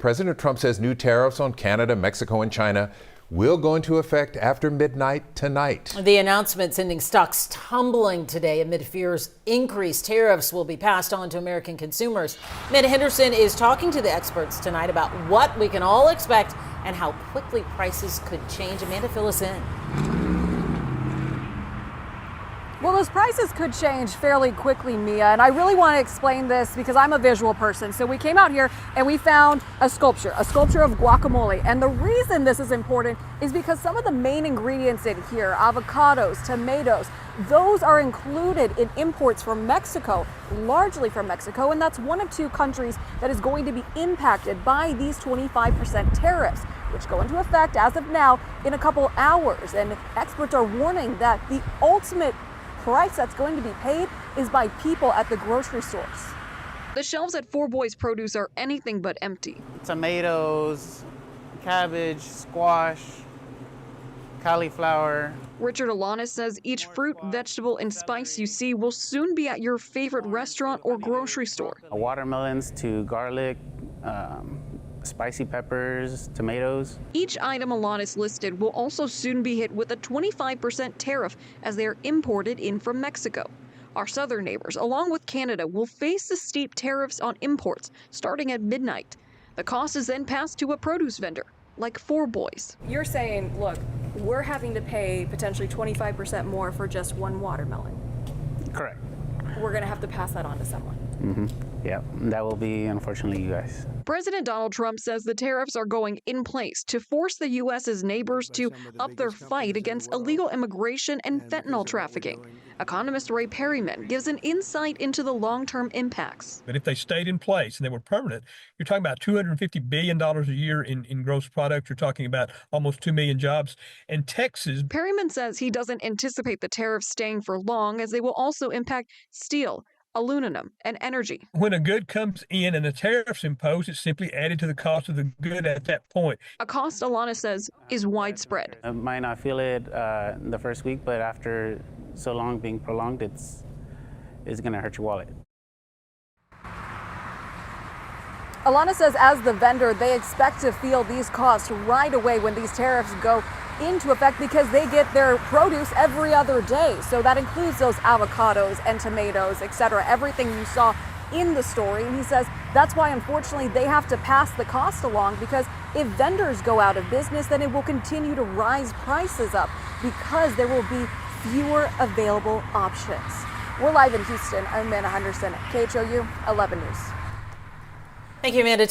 President Trump says new tariffs on Canada, Mexico, and China will go into effect after midnight tonight. The announcement sending stocks tumbling today amid fears increased tariffs will be passed on to American consumers. Amanda Henderson is talking to the experts tonight about what we can all expect and how quickly prices could change. Amanda, fill us in. Well, those prices could change fairly quickly, Mia, and I really want to explain this because I'm a visual person. So we came out here and we found a sculpture of guacamole. And the reason this is important is because some of the main ingredients in here, avocados, tomatoes, those are included in imports from Mexico, largely from Mexico, and that's one of two countries that is going to be impacted by these 25% tariffs, which go into effect as of now in a couple hours. And experts are warning that the ultimate price that's going to be paid is by people at the grocery stores. The shelves at Four Boys Produce are anything but empty. Tomatoes, cabbage, squash, cauliflower. Richard Alanis says each fruit, vegetable, and spice you see will soon be at your favorite restaurant or grocery store. Watermelons to garlic, spicy peppers, tomatoes. Each item Alanis listed will also soon be hit with a 25% tariff as they are imported in from Mexico. Our southern neighbors, along with Canada, will face the steep tariffs on imports starting at midnight. The cost is then passed to a produce vendor, like Four Boys. You're saying, look, we're having to pay potentially 25% more for just one watermelon. Correct. We're going to have to pass that on to someone. Yeah, that will be, unfortunately, you guys. President Donald Trump says the tariffs are going in place to force the U.S.'s neighbors to up their fight against illegal immigration and fentanyl trafficking. Economist Ray Perryman gives an insight into the long-term impacts. But if they stayed in place and they were permanent, you're talking about $250 billion a year in gross product. You're talking about almost 2 million jobs. And Texas. Perryman says he doesn't anticipate the tariffs staying for long, as they will also impact steel, aluminum, and energy. When a good comes in and the tariffs imposed, it's simply added to the cost of the good at that point. A cost, Alanis says, is widespread. I might not feel it the first week, but after so long being prolonged, it's going to hurt your wallet. Alanis says as the vendor, they expect to feel these costs right away when these tariffs go into effect because they get their produce every other day. So that includes those avocados and tomatoes, etc., everything you saw in the story. And he says that's why, unfortunately, they have to pass the cost along, because if vendors go out of business, then it will continue to rise prices up because there will be fewer available options. We're live in Houston. I'm Amanda Henderson, KHOU 11 News. Thank you, Amanda.